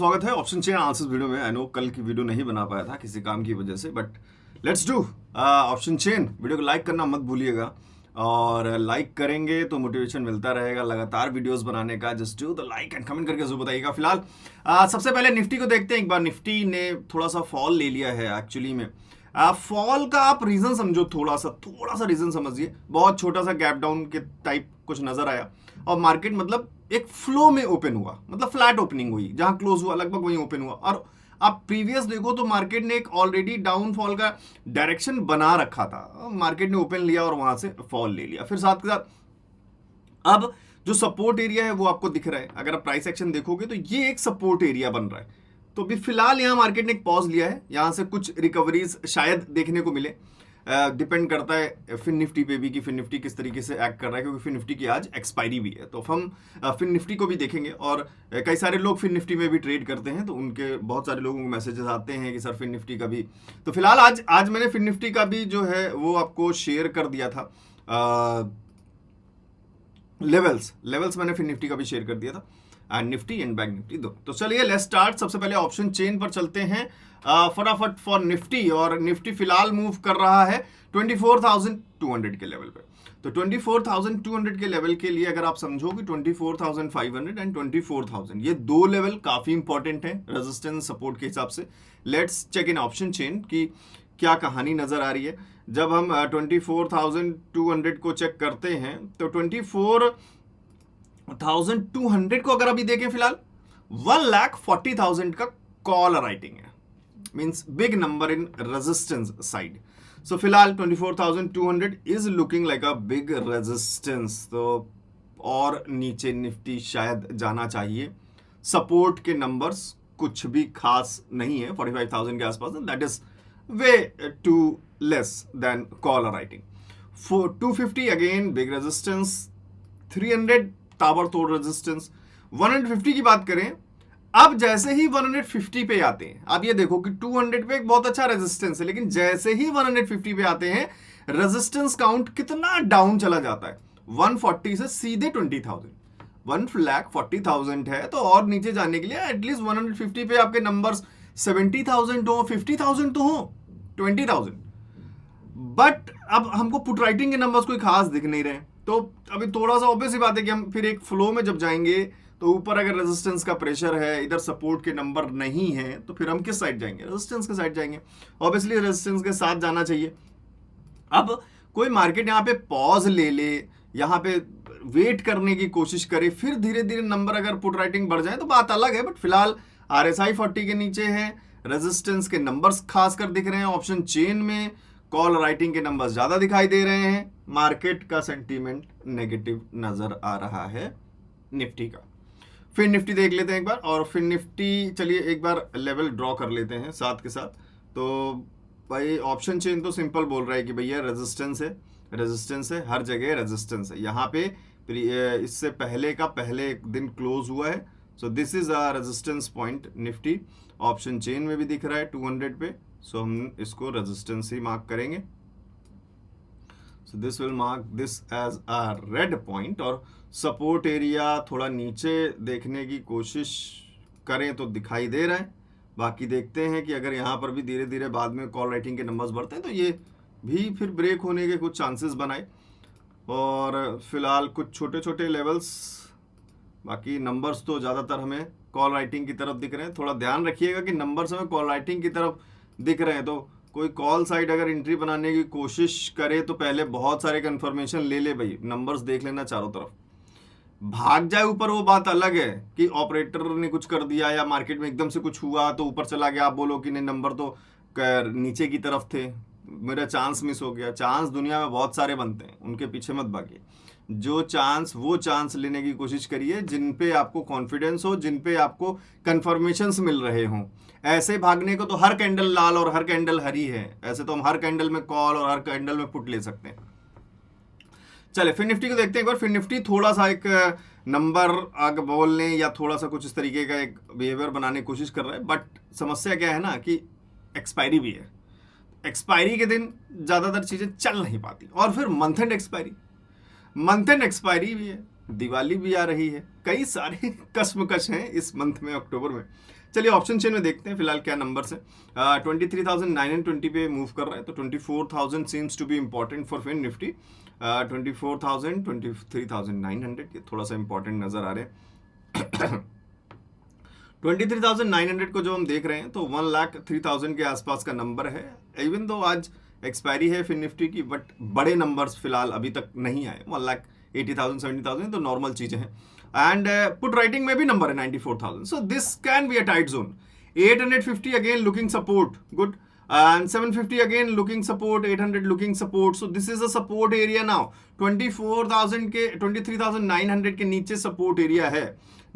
स्वागत है option chain answers video में। आई नो कल की वीडियो नहीं बना पाया था किसी काम की वजह से, but let's do option chain. Video को लाइक करना मत भूलिएगा, और लाइक करेंगे तो मोटिवेशन मिलता रहेगा लगातार वीडियोस बनाने का। Just do the like and comment करके जरूर बताइएगा। फिलहाल सबसे पहले निफ्टी को देखते हैं एक बार। निफ्टी ने थोड़ा सा फॉल ले लिया है एक्चुअली में। फॉल का आप रीजन समझो, थोड़ा सा रीजन समझिए। बहुत छोटा सा गैप डाउन के टाइप कुछ नजर आया, और मार्केट मतलब एक फ्लो में ओपन हुआ, मतलब फ्लैट ओपनिंग हुई, जहां क्लोज हुआ लगभग वहीं ओपन हुआ। और आप प्रीवियस देखो तो मार्केट ने एक ऑलरेडी डाउनफॉल का डायरेक्शन बना रखा था। मार्केट ने ओपन लिया और वहां से फॉल ले लिया। फिर साथ के साथ अब जो सपोर्ट एरिया है वो आपको दिख रहा है। अगर आप प्राइस एक्शन देखोगे तो ये एक सपोर्ट एरिया बन रहा है। तो अभी फिलहाल यहाँ मार्केट ने एक पॉज लिया है, यहाँ से कुछ रिकवरीज शायद देखने को मिले। डिपेंड करता है फिन निफ्टी पे भी कि फिन निफ्टी किस तरीके से एक्ट कर रहा है, क्योंकि फिन निफ्टी की आज एक्सपायरी भी है। तो हम फिन निफ्टी को भी देखेंगे। और कई सारे लोग फिन निफ्टी में भी ट्रेड करते हैं, तो उनके बहुत सारे लोगों को मैसेजेस आते हैं कि सर फिन निफ्टी का भी। तो फिलहाल आज मैंने फिन निफ्टी का भी जो है वो आपको शेयर कर दिया था। लेवल्स मैंने फिन निफ्टी का भी शेयर कर दिया था, and Nifty and bank Nifty दो। तो चलिए लेट्स स्टार्ट। सबसे पहले ऑप्शन चेन पर चलते हैं फटाफट फॉर निफ्टी। और निफ्टी फिलहाल मूव कर रहा है 24,200 के लेवल पे। तो 24,200 के लेवल के लिए अगर आप समझो कि 24,500 एंड 24,000 ये दो लेवल काफी इंपॉर्टेंट है रेजिस्टेंस सपोर्ट के हिसाब से। Let's check in option chain की क्या कहानी नजर आ रही है। जब हम 24,200 को चेक करते हैं तो 24,200 को अगर अभी देखें फिलहाल 1,40,000 का कॉल राइटिंग है, means big number in resistance side. So फिलहाल 24,200 is looking like a big resistance. तो और नीचे निफ्टी शायद जाना चाहिए। सपोर्ट के नंबर्स कुछ भी खास नहीं है 45,000 के आसपास, that is way too less than call writing. 250 again big resistance, 300 ताबड़तोड़ रेजिस्टेंस। 150 की बात करें, अब जैसे ही 150 पे आते हैं, आप ये देखो कि 200 पे एक बहुत अच्छा रेजिस्टेंस है, लेकिन जैसे ही 150 पे आते हैं रेजिस्टेंस काउंट कितना डाउन चला जाता है। 140 से सीधे 20,000, 1,40,000 है। तो और नीचे जाने के लिए एटलीस्ट 150 पे आपके नंबर्स 70,000 हो, 50,000 तो हो, 20,000। बट अब हमको पुट राइटिंग के नंबर्स कोई खास दिख नहीं रहे। तो अभी थोड़ा सा ऑब्वियस ही बात है कि हम फिर एक फ्लो में जब जाएंगे तो ऊपर अगर रेजिस्टेंस का प्रेशर है, इधर सपोर्ट के नंबर नहीं है, तो फिर हम किस साइड जाएंगे? रेजिस्टेंस के साइड जाएंगे। ऑब्वियसली रेजिस्टेंस के साथ जाना चाहिए। अब कोई मार्केट यहाँ पे पॉज ले ले, यहाँ पे वेट करने की कोशिश करे, फिर धीरे धीरे नंबर अगर पुट राइटिंग बढ़ जाए तो बात अलग है। बट फिलहाल RSI 40 के नीचे है, रेजिस्टेंस के नंबर्स खासकर दिख रहे हैं। ऑप्शन चेन में कॉल राइटिंग के नंबर्स ज्यादा दिखाई दे रहे हैं। मार्केट का सेंटीमेंट नेगेटिव नजर आ रहा है निफ्टी का। फिर निफ्टी देख लेते हैं एक बार। और फिर निफ्टी चलिए एक बार लेवल ड्रॉ कर लेते हैं साथ के साथ। तो भाई ऑप्शन चेन तो सिंपल बोल रहा है कि भैया रेजिस्टेंस है, हर जगह रेजिस्टेंस है। यहाँ पे इससे पहले का पहले दिन क्लोज हुआ है। So this is a resistance point Nifty. Option chain में भी दिख रहा है 200 पे। सो हम इसको रेजिस्टेंस ही मार्क करेंगे। So this will mark this as a red point. और सपोर्ट एरिया थोड़ा नीचे देखने की कोशिश करें तो दिखाई दे रहा है। बाकी देखते हैं कि अगर यहाँ पर भी धीरे धीरे बाद में कॉल राइटिंग के नंबर्स बढ़ते हैं तो ये भी फिर ब्रेक होने के कुछ चांसेस बनाए। और फिलहाल कुछ छोटे छोटे लेवल्स, बाकी नंबर्स तो ज़्यादातर हमें कॉल राइटिंग की तरफ दिख रहे हैं। थोड़ा ध्यान रखिएगा कि नंबर्स हमें कॉल राइटिंग की तरफ दिख रहे हैं, तो कोई कॉल साइड अगर एंट्री बनाने की कोशिश करे तो पहले बहुत सारे कंफर्मेशन ले ले भाई, नंबर्स देख लेना चारों तरफ। भाग जाए ऊपर वो बात अलग है कि ऑपरेटर ने कुछ कर दिया या मार्केट में एकदम से कुछ हुआ तो ऊपर चला गया, आप बोलो कि नहीं नंबर तो नीचे की तरफ थे, मेरा चांस मिस हो गया। चांस दुनिया में बहुत सारे बनते हैं, उनके पीछे मत भागिए। जो चांस वो चांस लेने की कोशिश करिए जिन पे आपको कॉन्फिडेंस हो, जिन पे आपको कंफर्मेशंस मिल रहे हों। ऐसे भागने को तो हर कैंडल लाल और हर कैंडल हरी है, ऐसे तो हम हर कैंडल में कॉल और हर कैंडल में पुट ले सकते हैं। चले फिर निफ्टी को देखते हैं एक बार। फिर निफ्टी थोड़ा सा एक नंबर आगे बोलने या थोड़ा सा कुछ इस तरीके का एक बिहेवियर बनाने की कोशिश कर रहा है। बट समस्या क्या है ना कि एक्सपायरी भी है। एक्सपायरी के दिन ज़्यादातर चीज़ें चल नहीं पाती। और फिर मंथ एंड एक्सपायरी भी है, दिवाली भी आ रही है, कई सारे कश्मकश हैं इस मंथ में, अक्टूबर में। चलिए ऑप्शन चेन में देखते हैं फिलहाल क्या नंबर्स है। 23,920 पे मूव कर रहा है, तो 24,000 seems to be important for Fin Nifty. 24,000, 23,900 ये थोड़ा सा इंपॉर्टेंट नजर आ रहे हैं। 23,900 को जो हम देख रहे हैं तो 1,03,000 के आसपास का नंबर है। इवन दो आज एक्सपायरी है फिन निफ्टी की, बट बड़े नंबर्स फिलहाल अभी तक नहीं आए। 1,80,000, 70,000 तो नॉर्मल चीजें हैं। एंड पुट राइटिंग में भी नंबर है 94,000, so this can be a tight zone. 850 again looking support, good, and 750 again looking support, 800 looking support, so this is a support area now। 24,000 के 23,900 के नीचे सपोर्ट एरिया है।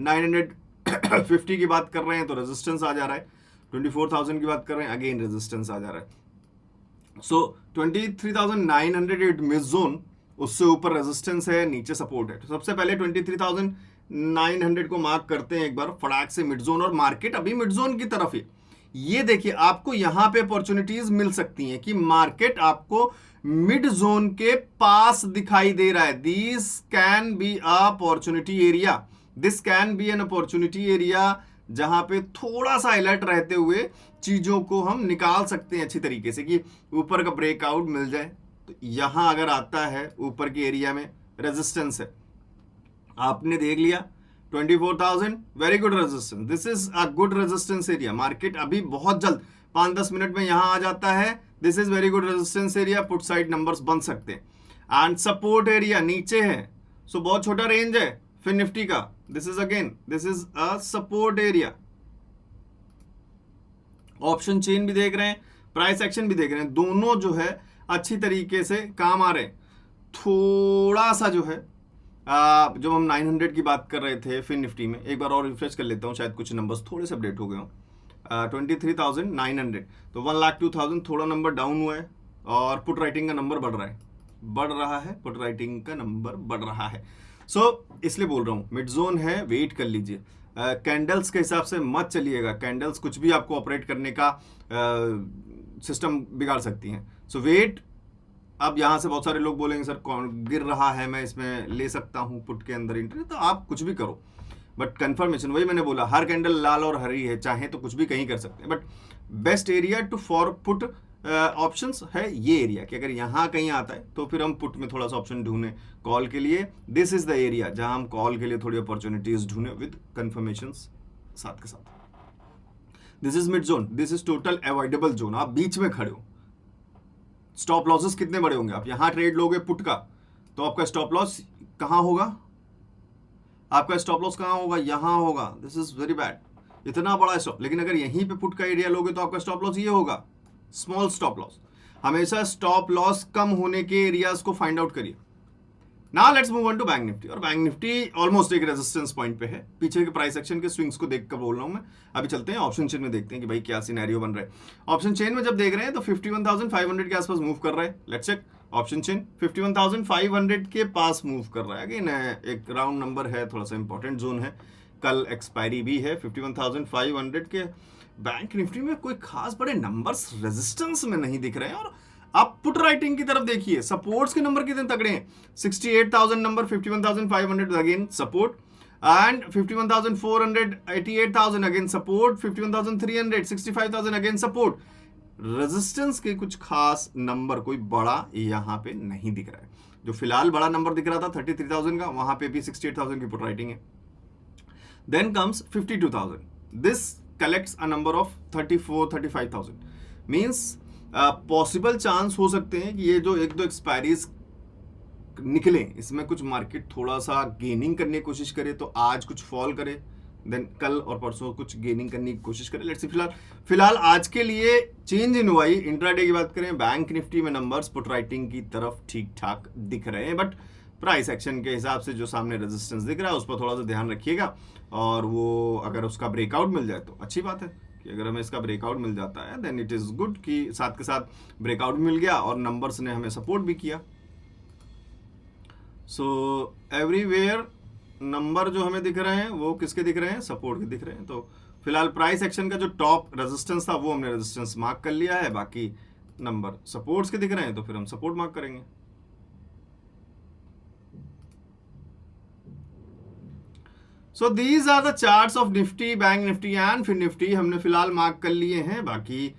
950 की बात कर रहे हैं तो रेजिस्टेंस आ जा रहा है, 24,000 की बात कर रहे हैं अगेन रेजिस्टेंस आ जा रहा है। सो 23,900 मिड जोन, उससे ऊपर रेजिस्टेंस है, नीचे सपोर्ट है। तो सबसे पहले 23,900 को मार्क करते हैं एक बार फटाक से मिड जोन, और मार्केट अभी मिड जोन की तरफ है। ये देखिए आपको यहां पे अपॉर्चुनिटीज मिल सकती हैं कि मार्केट आपको मिड जोन के पास दिखाई दे रहा है। This can be a opportunity area, this can be an opportunity area जहां पे थोड़ा सा अलर्ट रहते हुए चीजों को हम निकाल सकते हैं अच्छी तरीके से, कि ऊपर का ब्रेकआउट मिल जाए। तो यहां अगर आता है ऊपर के एरिया में रेजिस्टेंस है, आपने देख लिया 24,000, very good resistance, this is a good resistance area. Market अभी बहुत जल्द 5-10 मिनट में यहां आ जाता है, this is very good resistance area, put side numbers बन सकते हैं। एंड सपोर्ट एरिया नीचे है, सो बहुत छोटा रेंज है फिर निफ्टी का, this is a support area. Option chain भी देख रहे हैं, प्राइस एक्शन भी देख रहे हैं, दोनों जो है अच्छी तरीके से काम आ रहे हैं। थोड़ा सा जो है जब हम 900 की बात कर रहे थे फिन निफ्टी में, एक बार और रिफ्रेश कर लेता हूँ, शायद कुछ नंबर्स थोड़े से अपडेट हो गए हों। 23,900 तो 1,02,000 थोड़ा नंबर डाउन हुआ है, और पुट राइटिंग का नंबर बढ़ रहा है, पुट राइटिंग का नंबर बढ़ रहा है। सो इसलिए बोल रहा हूँ मिड जोन है, वेट कर लीजिए। कैंडल्स के हिसाब से मत चलिएगा, कैंडल्स कुछ भी आपको ऑपरेट करने का सिस्टम बिगाड़ सकती हैं। सो वेट। अब यहां से बहुत सारे लोग बोलेंगे सर कौन गिर रहा है, मैं इसमें ले सकता हूं पुट के अंदर एंट्री, तो आप कुछ भी करो, बट कंफर्मेशन, वही मैंने बोला, हर कैंडल लाल और हरी है, चाहे तो कुछ भी कहीं कर सकते हैं, but best area to for put options है ये एरिया, कि अगर यहां कहीं आता है तो फिर हम पुट में थोड़ा सा ऑप्शन ढूंढें कॉल के लिए। दिस इज द एरिया जहां हम कॉल के लिए थोड़ी अपॉर्चुनिटीज ढूंढें विद कंफर्मेशन साथ के साथ। This is mid zone, this is total avoidable zone, आप बीच में खड़े हो। स्टॉप लॉसेस कितने बड़े होंगे, आप यहां ट्रेड लोगे पुट का तो आपका स्टॉप लॉस कहां होगा, आपका स्टॉप लॉस कहां होगा, यहां होगा। दिस इज वेरी बैड, इतना बड़ा स्टॉप। लेकिन अगर यहीं पे पुट का एरिया लोगे तो आपका स्टॉप लॉस ये होगा, स्मॉल स्टॉप लॉस। हमेशा स्टॉप लॉस कम होने के एरियाज को फाइंड आउट करिए। Now let's move on to Bank Nifty, और बैंक निफ्टी ऑलमोस्ट एक रेजिस्टेंस पॉइंट पे है। पीछे के प्राइस एक्शन के स्विंग्स को देखकर बोल रहा हूं मैं। अभी चलते हैं ऑप्शन चेन में, देखते हैं कि भाई क्या सिनेरियो बन रहा है। ऑप्शन चेन में जब देख रहे हैं तो 51,500 के आसपास मूव कर रहा है। लेट्स चेक ऑप्शन चेन, 51,500 के पास मूव कर रहा है। अगेन एक राउंड नंबर है, थोड़ा सा इंपॉर्टेंट जोन है, कल एक्सपायरी भी है। 51,500 के बैंक निफ्टी में कोई खास बड़े नंबर्स रेजिस्टेंस में नहीं दिख रहे हैं। और आप पुट राइटिंग की तरफ देखिए, सपोर्ट्स के नंबर कितने तगड़े हैं। 68,000 number, 51,500 again support, and 51,400, 88,000 again support, 51,300, 65,000 again support. Resistance के कुछ खास नंबर कोई बड़ा यहां पे नहीं दिख रहा है। जो फिलहाल बड़ा नंबर दिख रहा था 33,000 का, वहां पे भी 68,000 की पुट राइटिंग है। Then comes 52,000, this collects a number of 34-35,000। Means possible chance हो सकते हैं कि ये जो एक दो एक्सपायरीज निकले, इसमें कुछ मार्केट थोड़ा सा गेनिंग करने की कोशिश करे, तो आज कुछ फॉल करे, देन कल और परसों कुछ गेनिंग करने की कोशिश करे। लेट्स सी, फिलहाल आज के लिए चेंज इन हुआ ही। इंट्राडे की बात करें, बैंक निफ्टी में नंबर्स पुट राइटिंग की तरफ ठीक ठाक दिख रहे हैं, बट प्राइस एक्शन के हिसाब से जो सामने रेजिस्टेंस दिख रहा है उस पर थोड़ा सा ध्यान रखिएगा। और वो अगर उसका ब्रेकआउट मिल जाए तो अच्छी बात है, कि अगर हमें इसका ब्रेकआउट मिल जाता है देन इट इज गुड, कि साथ के साथ ब्रेकआउट मिल गया और नंबर्स ने हमें सपोर्ट भी किया। सो एवरीवेयर नंबर जो हमें दिख रहे हैं वो किसके दिख रहे हैं, सपोर्ट के दिख रहे हैं। तो फिलहाल प्राइस एक्शन का जो टॉप रेजिस्टेंस था वो हमने रेजिस्टेंस मार्क कर लिया है, बाकी नंबर सपोर्ट्स के दिख रहे हैं तो फिर हम सपोर्ट मार्क करेंगे। So these are the charts of Nifty, bank Nifty and फिर निफ्टी हमने फिलहाल मार्क कर लिए हैं। बाकी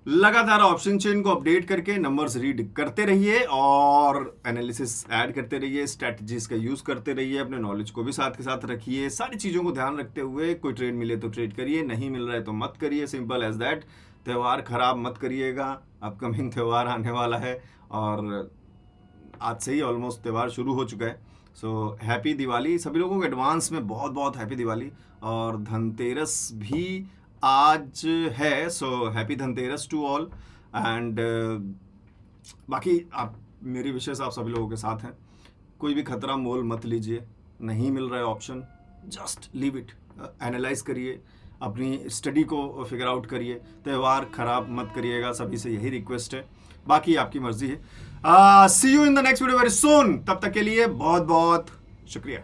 लगातार ऑप्शन चेन को अपडेट करके नंबर्स रीड करते रहिए और एनालिसिस ऐड करते रहिए, स्ट्रैटेजीज का यूज करते रहिए, अपने नॉलेज को भी साथ के साथ रखिए। सारी चीज़ों को ध्यान रखते हुए कोई ट्रेड मिले तो ट्रेड करिए, नहीं मिल रहा है तो मत करिए, सिंपल एज दैट। त्यौहार खराब मत करिएगा, अपकमिंग त्यौहार आने वाला है और आज से ही ऑलमोस्ट त्यौहार शुरू हो चुका है। सो हैप्पी दिवाली सभी लोगों को एडवांस में, बहुत बहुत हैप्पी दिवाली। और धनतेरस भी आज है, so happy Dhanteras to all. And बाकी आप, मेरी विशेष आप सभी लोगों के साथ हैं। कोई भी खतरा मोल मत लीजिए, नहीं मिल रहा है option, just leave it, analyse करिए, अपनी स्टडी को फिगर आउट करिए, त्यौहार खराब मत करिएगा, सभी से यही रिक्वेस्ट है। बाकी आपकी मर्जी है। See you in the next video very soon. तब तक के लिए बहुत बहुत शुक्रिया।